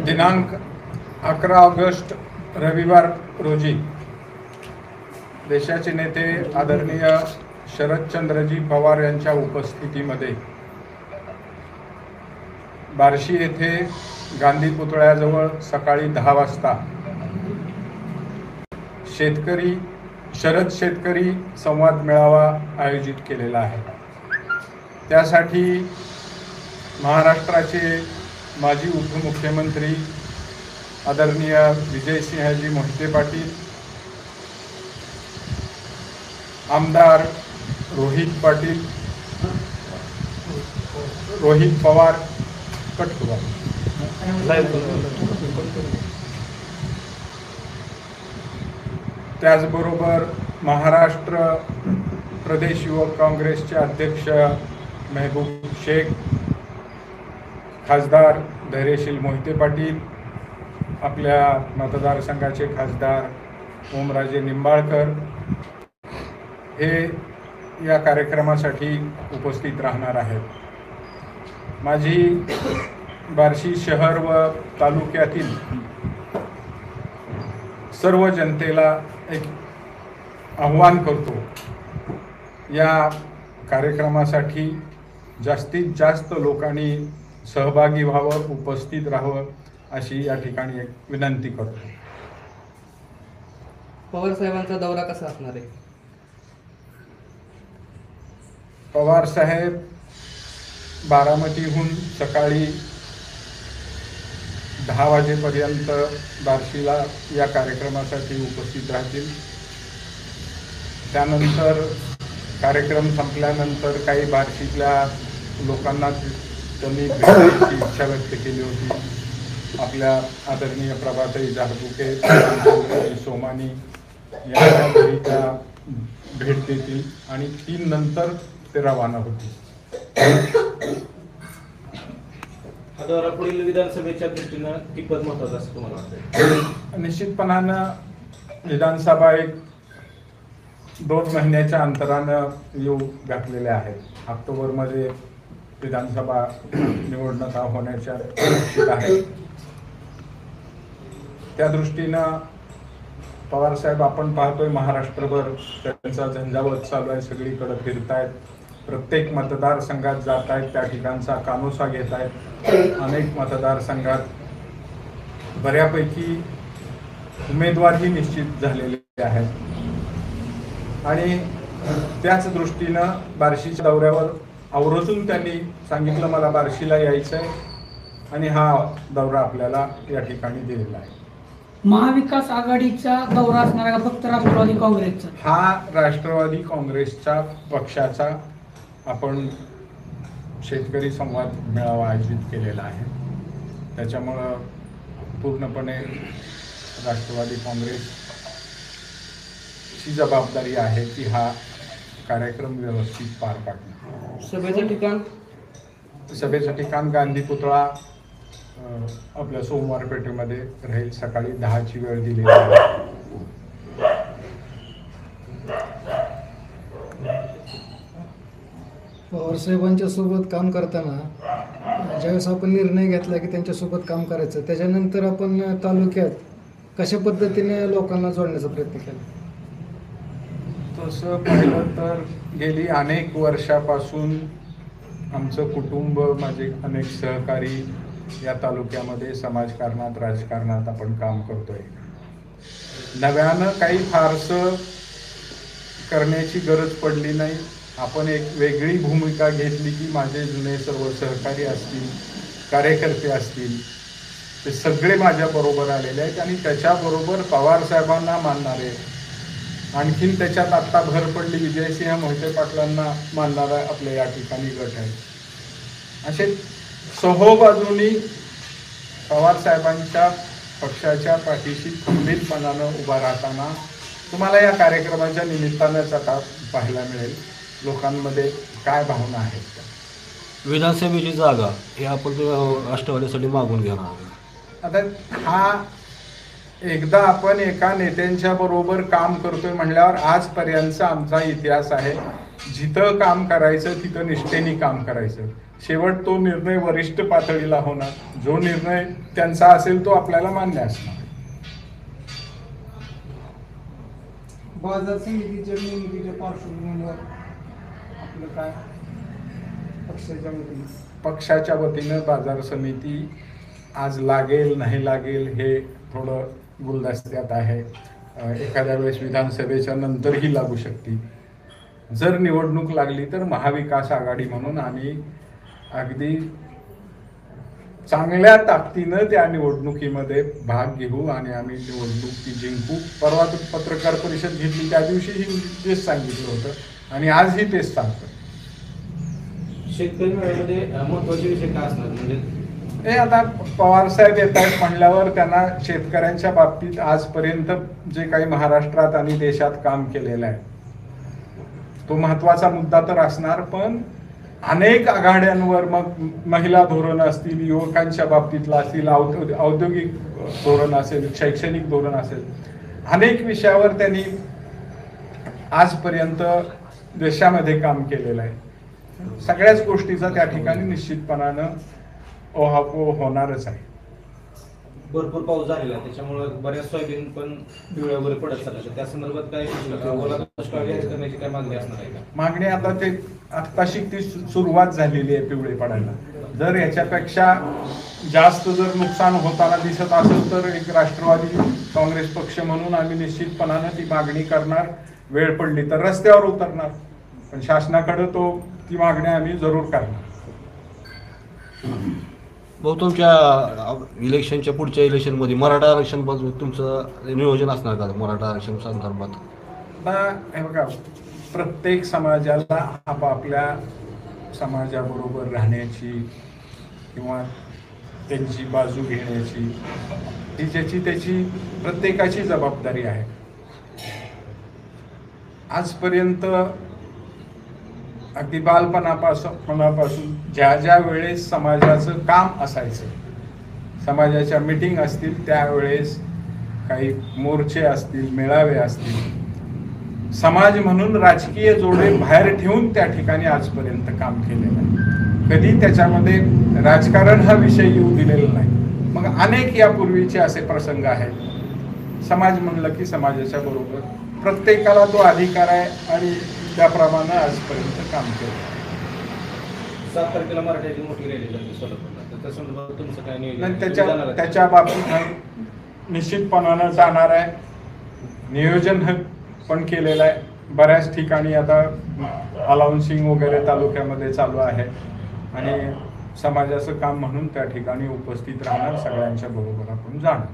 दिनांक 11 ऑगस्ट रविवार रोजी देशाचे नेते आदरणीय शरदचंद्रजी पवार यांच्या उपस्थितीमध्ये बार्शी येथे गांधी पुतळ्याजवळ सकाळी 10 वाजता शरद शेतकरी संवाद मेळावा आयोजित केलेला आहे। त्यासाठी महाराष्ट्राचे माजी उपमुख्यमंत्री आदरणीय विजयसिंहजी मोहिते पाटील, आमदार रोहित पवार कटकुवा, त्याचबरोबर महाराष्ट्र प्रदेश युवक काँग्रेसचे अध्यक्ष महबूब शेख, खासदार धैर्यशील मोहिते पाटील, आपल्या मतदारसंघाचे खासदार ओमराजे निंबाळकर हे या कार्यक्रमासाठी उपस्थित राहणार आहेत। माझी बार्शी शहर व तालुक्यातील सर्व जनतेला एक आव्हान करतो, या कार्यक्रमासाठी जास्तीत जास्त लोकांनी सहभागी व्हावं, उपस्थित राहावं अशी या ठिकाणी एक विनंती करतो। पवार साहेबांचा दौरा कसा असणार आहे? पवार साहेब बारामतीहून सकाळी 10 वाजेपर्यंत बार्शीला या कार्यक्रमासाठी उपस्थित राहतील। त्यानंतर कार्यक्रम संपल्यानंतर काही बार्शीतल्या लोकांना त्यांनी भेटण्याची इच्छा व्यक्त केली होती। आपल्या आदरणीय प्रभाताई जारबुके, सोमानी यांच्या घरी त्या भेट देतील आणि 3 नंतर ते रवाना होतील। हा दौरा पुढील विधानसभेच्या दृष्टीनं कितपत महत्त्वाचा असं तुम्हाला वाटतं? निश्चितपणानं विधानसभा एक 2 महिन्याच्या अंतरानं येऊ घातलेल्या आहेत। ऑक्टोबरमध्ये विधानसभा निवडणुका होण्याच्या निश्चित आहेत। त्या दृष्टीनं पवारसाहेब आपण पाहतोय महाराष्ट्रभर त्यांचा झंझावत चालू आहे, सगळीकडे फिरतायत, प्रत्येक मतदारसंघात जात आहेत, त्या ठिकाणचा कानोसा घेत आहेत। अनेक मतदारसंघात बऱ्यापैकी उमेदवारही निश्चित झालेले आहेत आणि त्याच दृष्टीनं बार्शीच्या दौऱ्यावर आवर्जून त्यांनी सांगितलं मला बार्शीला यायचं आहे आणि हा दौरा आपल्याला या ठिकाणी दिलेला आहे। महाविकास आघाडीचा दौरा असणार का फक्त राष्ट्रवादी काँग्रेसचा? हा राष्ट्रवादी काँग्रेसच्या पक्षाचा आपण शेतकरी संवाद मेळावा आयोजित केलेला आहे। त्याच्यामुळं पूर्णपणे राष्ट्रवादी काँग्रेसची जबाबदारी आहे की हा कार्यक्रम व्यवस्थित पार पाडणं। सभेचं ठिकाण गांधी पुतळा आपल्या सोमवार पेठेमध्ये राहील। सकाळी 10ची वेळ दिलेली आहे। पवार साहेबांच्या सोबत काम करताना ज्यावेळेस आपण निर्णय घेतला की त्यांच्यासोबत काम करायचं, त्याच्यानंतर आपण तालुक्यात कशा पद्धतीने लोकांना जोडण्याचा प्रयत्न केला? तसं पाहिलं तर गेली अनेक वर्षापासून आमचं कुटुंब, माझे अनेक सहकारी या तालुक्यामध्ये समाजकारणात, राजकारणात आपण काम करतोय। नव्यानं काही फारसं करण्याची गरज पडली नाही। आपण एक वेगळी भूमिका घेतली की माझे जुने सर्व सहकारी असतील, कार्यकर्ते असतील, ते सगळे माझ्याबरोबर आलेले आहेत आणि त्याच्याबरोबर पवार साहेबांना मानणारे, आणखीन त्याच्यात आत्ता भर पडली विजयसिंह मोहिते पाटलांना मानणारा आपल्या या ठिकाणी गट आहे। असे सहोबाजूनी पवार साहेबांच्या पक्षाच्या पाठीशी खंबीरपणानं उभा राहताना तुम्हाला या कार्यक्रमाच्या निमित्तानंच आता पाहायला मिळेल लोकांमध्ये काय भावना आहेत। विधानसभेची जागा हे आपण राष्ट्रवादीसाठी मागून घेणार। आता हा एकदा आपण एका नेत्यांच्या बरोबर काम करतोय म्हणल्यावर आजपर्यंतचा आमचा इतिहास आहे जिथं काम करायचं तिथं निष्ठेने काम करायचं. शेवट तो निर्णय वरिष्ठ पातळीला होणार. जो निर्णय त्यांचा असेल तो आपल्याला मान्य असणार. बाजार समितीच्या निवडणुकीच्या पार्श्वभूमीवर आपलं काय पक्षाच्या वतीने पक्षाच्या वतीनं बाजार समिती आज लागेल नाही लागेल हे थोडं गुलदस्त्यात आहे. एखाद्या वेळेस विधानसभेच्या नंतरही लागू शकते. जर निवडणूक लागली तर महाविकास आघाडी म्हणून आम्ही अगदी चांगल्या ताकदीनं त्या निवडणुकीमध्ये भाग घेऊ आणि आम्ही निवडणूक ती जिंकू. परवा पत्रकार परिषद घेतली त्या दिवशीही तेच सांगितलं होतं आणि आजही तेच सांगतो. शेतकरी मेळाव्यामध्ये महत्वाचे विषय काय असणार म्हणजे हे आता पवार साहेब येत आहेत म्हणल्यावर त्यांना शेतकऱ्यांच्या बाबतीत आजपर्यंत जे काही महाराष्ट्रात आणि देशात काम केलेलं आहे तो महत्वाचा मुद्दा तर असणार. पण अनेक आघाड्यांवर मग महिला धोरण असतील, युवकांच्या बाबतीतला असतील, औद्योगिक धोरण असेल, शैक्षणिक धोरण असेल, अनेक विषयावर त्यांनी आजपर्यंत देशामध्ये काम केलेलं आहे. सगळ्याच गोष्टीचा त्या ठिकाणी निश्चितपणानं ओहापोह होणारच आहे. भरपूर पाऊस झालेला आहे त्याच्यामुळे बऱ्याच सोयाबीन पण पिवळ्या वगैरे पडत चालल्या. त्या संदर्भात काय ओला दुष्काळ जाहीर करण्याची काय मागणी असणार आहे का? मागणी आता ते आत्ताशी ती सुरुवात झालेली आहे पिवळे पडायला. जर याच्यापेक्षा जास्त जर नुकसान होताना दिसत असेल तर एक राष्ट्रवादी काँग्रेस पक्ष म्हणून आम्ही निश्चितपणानं ती मागणी करणार. वेळ पडली तर रस्त्यावर उतरणार. पण शासनाकडे ती मागणी आम्ही जरूर करणार. भाऊ, तुमच्या इलेक्शनच्या पुढच्या इलेक्शनमध्ये मराठा आरक्षण तुमचं नियोजन असणार का मराठा आरक्षण संदर्भात? आता हे बघा, प्रत्येक समाजाला आपापल्या समाजाबरोबर राहण्याची किंवा त्यांची बाजू घेण्याची ही ज्याची त्याची प्रत्येकाची जबाबदारी आहे. आजपर्यंत अगदी बालपणापासून ज्या ज्या वेळेस समाजाचं काम असायचं, समाजाच्या मीटिंग असतील त्यावेळेस, काही मोर्चे असतील, मेळावे असतील, समाज म्हणून राजकीय जोडे बाहेर ठेवून त्या ठिकाणी आजपर्यंत काम केलेलं आहे. कधी त्याच्यामध्ये राजकारण हा विषय येऊ दिलेला नाही. मग अनेक यापूर्वीचे असे प्रसंग आहेत. समाज म्हणलं की समाजाच्या बरोबर प्रत्येकाला तो अधिकार आहे आणि त्याप्रमाणे आजपर्यंत काम केलं. 7 तारखेला मराठ्याची मोठी रॅली झाली सोलापूरला, तर त्या संदर्भात तुमचं काय नियोजन? त्याच्या बाबतीत निश्चितपणानं जाणार आहे. नियोजन पण केलेलं आहे. बऱ्याच ठिकाणी आता अलाउन्सिंग वगैरे तालुक्यामध्ये चालू आहे आणि समाजाचं काम म्हणून त्या ठिकाणी उपस्थित राहणार. सगळ्यांच्या बरोबर आपण जाणार.